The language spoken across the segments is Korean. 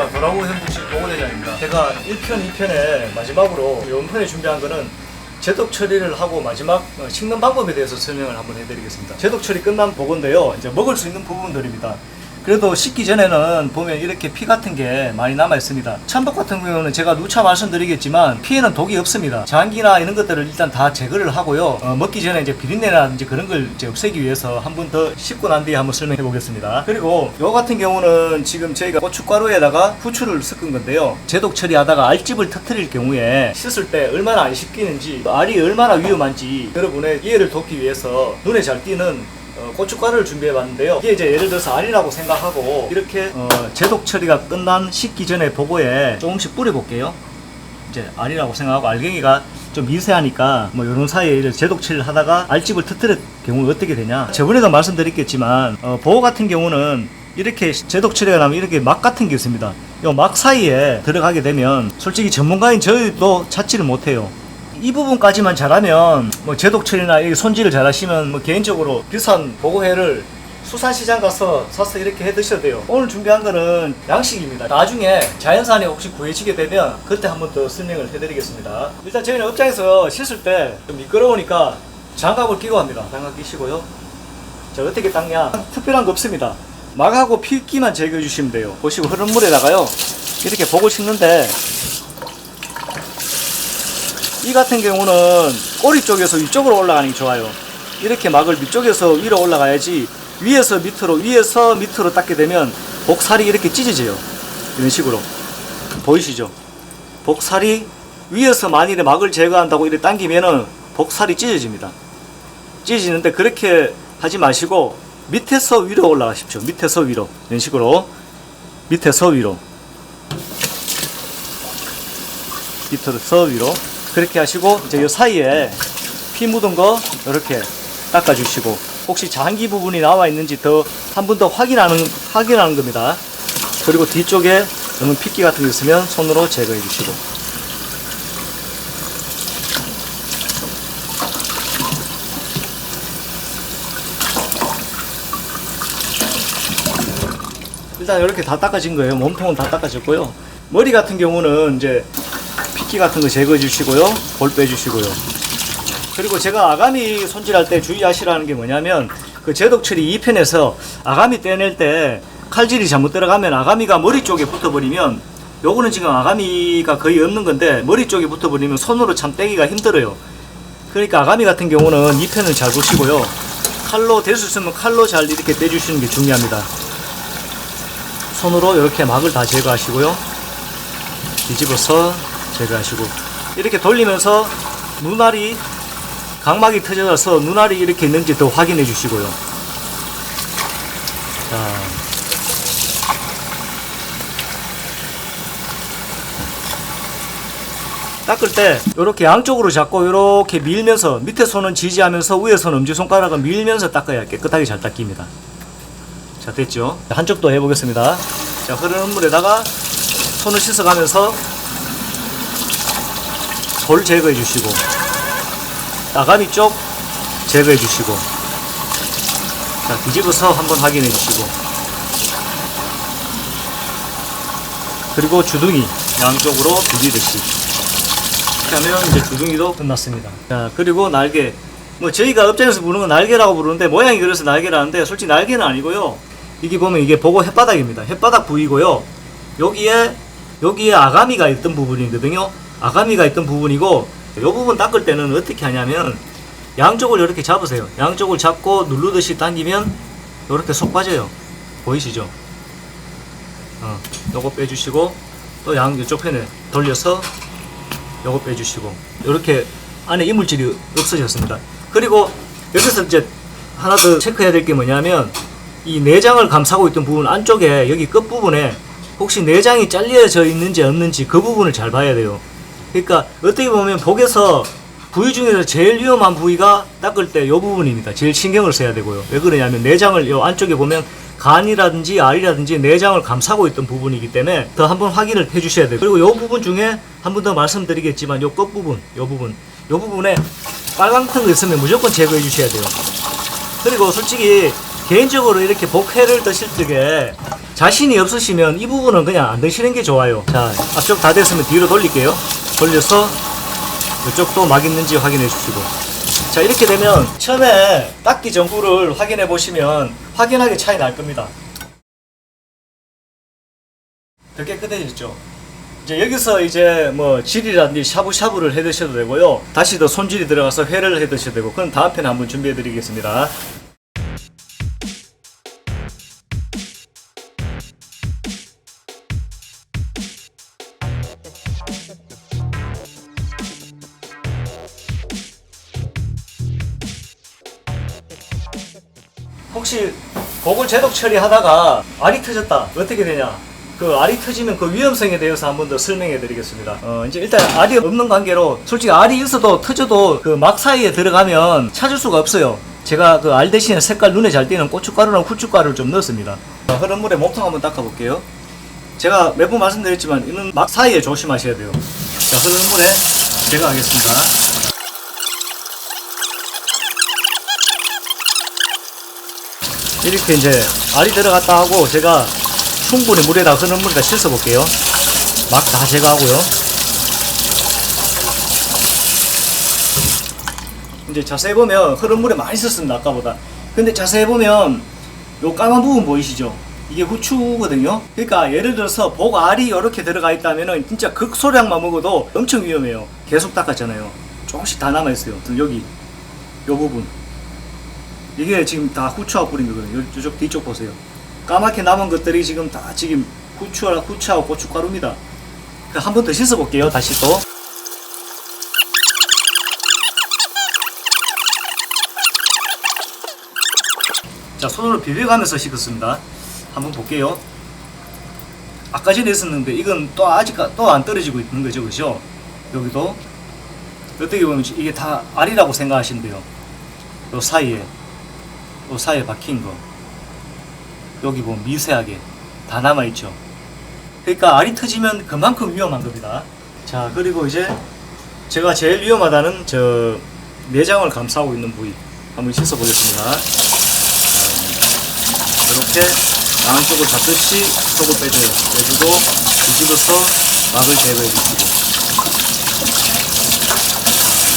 안녕하십니까. 도라구 현북시 보건대장입니다. 제가 1편, 2편에 마지막으로 원편에 준비한 거는 제독 처리를 하고 마지막 식는 방법에 대해서 설명을 한번 해드리겠습니다. 제독 처리 끝난 보건데요. 이제 먹을 수 있는 부분들입니다. 그래도 씻기 전에는 보면 이렇게 피 같은 게 많이 남아 있습니다. 참돔 같은 경우는 제가 누차 말씀드리겠지만 피에는 독이 없습니다. 장기나 이런 것들을 일단 다 제거를 하고요. 먹기 전에 이제 비린내라든지 그런 걸 이제 없애기 위해서 한 번 더 씻고 난 뒤에 한번 설명해 보겠습니다. 그리고 요 같은 경우는 지금 저희가 고춧가루에다가 후추를 섞은 건데요. 제독 처리하다가 알집을 터뜨릴 경우에 씻을 때 얼마나 안 씻기는지, 알이 얼마나 위험한지 여러분의 이해를 돕기 위해서 눈에 잘 띄는 고춧가루를 준비해 봤는데요. 이게 이제 예를 들어서 알이라고 생각하고 이렇게 제독 처리가 끝난 씻기 전에 보고에 조금씩 뿌려 볼게요. 이제 알이라고 생각하고, 알갱이가 좀 미세하니까 뭐 요런 사이에 제독 처리를 하다가 알집을 터뜨릴 경우는 어떻게 되냐, 저번에도 말씀드렸겠지만 보호 같은 경우는 이렇게 제독 처리가 나면 이렇게 막 같은 게 있습니다. 요 막 사이에 들어가게 되면 솔직히 전문가인 저희도 찾지를 못해요. 이 부분까지만 잘하면 뭐 제독 처리나 이렇게 손질을 잘하시면 뭐 개인적으로 비싼 보고회를 수산시장 가서 사서 이렇게 해 드셔도 돼요. 오늘 준비한 거는 양식입니다. 나중에 자연산에 혹시 구해지게 되면 그때 한번 더 설명을 해드리겠습니다. 일단 저희는 업장에서 씻을 때 좀 미끄러우니까 장갑을 끼고 합니다. 장갑 끼시고요. 자, 어떻게 닦냐, 특별한 거 없습니다. 막하고 필기만 제거해 주시면 돼요. 보시고 흐른물에다가요 이렇게 복을 씻는데, 이 같은 경우는 꼬리 쪽에서 위쪽으로 올라가는 게 좋아요. 이렇게 막을 위쪽에서 위로 올라가야지, 위에서 밑으로 닦게 되면 복살이 이렇게 찢어져요. 이런 식으로 보이시죠? 복살이 위에서 만일에 막을 제거한다고 이렇게 당기면은 복살이 찢어집니다. 찢어지는데 그렇게 하지 마시고 밑에서 위로 올라가십시오. 밑에서 위로, 이런 식으로 밑에서 위로, 밑에서 위로 그렇게 하시고, 이제 이 사이에 피 묻은 거 이렇게 닦아주시고, 혹시 장기 부분이 나와 있는지 더 한 번 더 확인하는 겁니다. 그리고 뒤쪽에 너무 핏기 같은 게 있으면 손으로 제거해 주시고, 일단 이렇게 다 닦아진 거예요. 몸통은 다 닦아졌고요. 머리 같은 경우는 이제 핏기 같은 거 제거해 주시고요. 볼 빼주시고요. 그리고 제가 아가미 손질할 때 주의하시라는 게 뭐냐면, 그 제독 처리 2편에서 아가미 떼낼 때 칼질이 잘못 들어가면 아가미가 머리 쪽에 붙어버리면, 요거는 지금 아가미가 거의 없는 건데 머리 쪽에 붙어버리면 손으로 참 떼기가 힘들어요. 그러니까 아가미 같은 경우는 2편을 잘 보시고요. 칼로 될 수 있으면 칼로 잘 이렇게 떼주시는 게 중요합니다. 손으로 이렇게 막을 다 제거하시고요. 뒤집어서 제거하시고, 이렇게 돌리면서 눈알이, 각막이 터져서 눈알이 이렇게 있는지 더 확인해 주시고요. 자, 닦을 때 이렇게 양쪽으로 잡고 이렇게 밀면서, 밑에 손은 지지하면서 위에 손 엄지손가락은 밀면서 닦아야 깨끗하게 잘 닦입니다. 자, 됐죠? 한쪽도 해보겠습니다. 자, 흐르는 물에다가 손을 씻어가면서 볼 제거해 주시고, 아가미 쪽 제거해 주시고, 자, 뒤집어서 한번 확인해 주시고, 그리고 주둥이 양쪽으로 비비듯이 이렇게 하면 이제 주둥이도 끝났습니다. 자, 그리고 날개, 뭐 저희가 업장에서 부르는 건 날개라고 부르는데 모양이 그래서 날개라는데 솔직히 날개는 아니고요. 이게 보면 이게 보고 혓바닥입니다. 혓바닥 부위고요. 여기에 아가미가 있던 부분이거든요. 아가미가 있던 부분이고, 이 부분 닦을 때는 어떻게 하냐면 양쪽을 이렇게 잡으세요. 양쪽을 잡고 누르듯이 당기면 이렇게 쏙 빠져요. 보이시죠? 요거 빼주시고, 또 이쪽 편에 돌려서 요거 빼주시고, 이렇게 안에 이물질이 없어졌습니다. 그리고 여기서 이제 하나 더 체크해야 될 게 뭐냐면, 이 내장을 감싸고 있던 부분 안쪽에 여기 끝부분에 혹시 내장이 잘려져 있는지 없는지 그 부분을 잘 봐야 돼요. 그러니까 어떻게 보면 복에서 부위 중에서 제일 위험한 부위가 닦을 때 이 부분입니다. 제일 신경을 써야 되고요. 왜 그러냐면 내장을 이 안쪽에 보면 간이라든지 알이라든지 내장을 감싸고 있던 부분이기 때문에 더 한번 확인을 해 주셔야 돼요. 그리고 이 부분 중에 한 번 더 말씀드리겠지만, 이 끝부분, 이 부분에 빨간 같은 거 있으면 무조건 제거해 주셔야 돼요. 그리고 솔직히 개인적으로 이렇게 복회를 드실 적에 자신이 없으시면 이 부분은 그냥 안 드시는 게 좋아요. 자, 앞쪽 다 됐으면 뒤로 돌릴게요. 돌려서 이쪽도 막 있는지 확인해 주시고. 자, 이렇게 되면 처음에 닦기 전후를 확인해 보시면 확연하게 차이 날 겁니다. 더 깨끗해졌죠. 이제 여기서 이제 뭐 질이라든지 샤브샤브를 해 드셔도 되고요. 다시 더 손질이 들어가서 회를 해 드셔도 되고. 그건 다음 편에 한번 준비해 드리겠습니다. 혹시 보글 제독 처리하다가 알이 터졌다 어떻게 되냐, 그 알이 터지면 그 위험성에 대해서 한 번 더 설명해 드리겠습니다. 이제 일단 알이 없는 관계로 솔직히 알이 있어도 터져도 그 막 사이에 들어가면 찾을 수가 없어요. 제가 그 알 대신에 색깔 눈에 잘 띄는 고춧가루랑 후춧가루를 좀 넣었습니다. 흐른 물에 몸통 한번 닦아 볼게요. 제가 몇 번 말씀드렸지만 이는 막 사이에 조심하셔야 돼요. 자, 흐른 물에 제거하겠습니다. 이렇게 이제 알이 들어갔다 하고 제가 충분히 물에다 흐른 물에다 씻어 볼게요. 막 다 제거하고요. 이제 자세히 보면 흐른 물에 많이 썼습니다, 아까보다. 근데 자세히 보면 요 까만 부분 보이시죠? 이게 후추거든요. 그러니까 예를 들어서 복알이 이렇게 들어가 있다면은 진짜 극소량만 먹어도 엄청 위험해요. 계속 닦았잖아요. 조금씩 다 남아있어요. 여기 요 부분 이게 지금 다 후추하고 뿌린 거거든요. 이쪽 뒤쪽 보세요. 까맣게 남은 것들이 지금 다 지금 후추하고 고춧가루입니다. 한 번 더 씻어 볼게요. 다시 또. 자, 손으로 비벼가면서 씻었습니다. 한번 볼게요. 아까 전에 있었는데 이건 또 아직 또 안 떨어지고 있는 거죠, 그죠? 여기도 어떻게 보면 이게 다 알이라고 생각하시면 돼요. 요 사이에 박힌 거 여기 보면 미세하게 다 남아있죠. 그러니까 알이 터지면 그만큼 위험한 겁니다. 자, 그리고 이제 제가 제일 위험하다는 저 내장을 감싸고 있는 부위 한번 씻어 보겠습니다. 이렇게 양쪽을 잡듯이 속을 빼주고 뒤집어서 막을 제거해 주시고,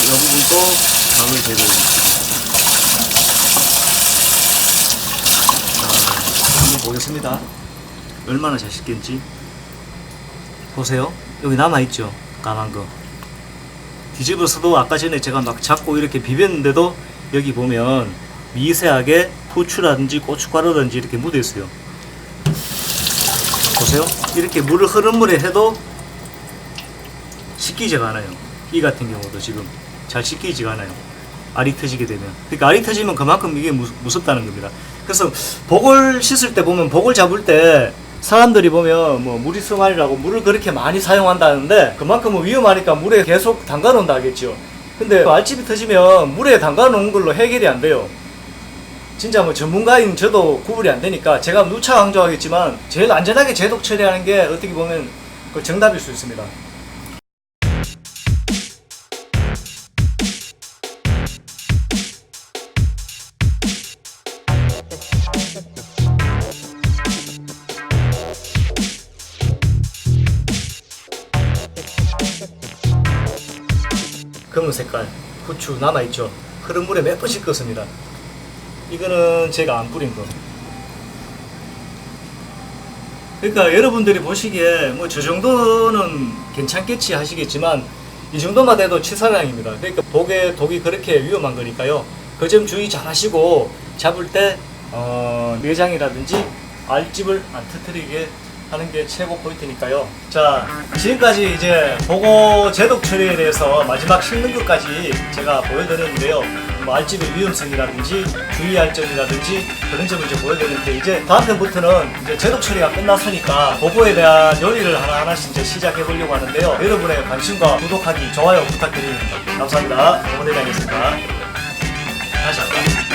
이 부분도 막을 제거해 주시고. 한번 보겠습니다. 얼마나 잘 씻겠는지. 보세요. 여기 남아있죠? 까만 거. 뒤집어서도 아까 전에 제가 막 잡고 이렇게 비볐는데도 여기 보면 미세하게 후추라든지 고춧가루라든지 이렇게 묻어있어요. 보세요. 이렇게 물을 흐른 물에 해도 씻기지가 않아요. 이 같은 경우도 지금 잘 씻기지가 않아요. 알이 터지게 되면. 그러니까 알이 터지면 그만큼 이게 무섭다는 겁니다. 그래서 복을 씻을 때 보면, 복을 잡을 때 사람들이 보면 뭐 무리수말이라고 물을 그렇게 많이 사용한다는데 그만큼은 위험하니까 물에 계속 담가 놓는다 하겠죠. 근데 알집이 터지면 물에 담가 놓은 걸로 해결이 안 돼요. 진짜 뭐 전문가인 저도 구분이 안 되니까 제가 누차 강조하겠지만 제일 안전하게 제독 처리하는 게 어떻게 보면 그 정답일 수 있습니다. 검은 색깔 후추 남아있죠. 흐른 물에 몇 번씩 껐습니다. 이거는 제가 안 뿌린 거. 그러니까 여러분들이 보시기에 뭐 저 정도는 괜찮겠지 하시겠지만 이 정도만 돼도 치사량입니다. 그러니까 복에 독이 그렇게 위험한 거니까요. 그 점 주의 잘 하시고 잡을 때 내장이라든지 알집을 안 터뜨리게 하는 게 최고 포인트니까요. 자, 지금까지 이제 보고 제독 처리에 대해서 마지막 씻는 것까지 제가 보여드렸는데요. 뭐 알집의 위험성이라든지 주의할 점이라든지 그런 점을 이제 보여드렸는데, 이제 다음 편부터는 이제 제독 처리가 끝났으니까 보고에 대한 요리를 하나하나씩 이제 시작해 보려고 하는데요. 여러분의 관심과 구독하기, 좋아요 부탁드립니다. 감사합니다. 보고대장이었습니다. 다시 할까요?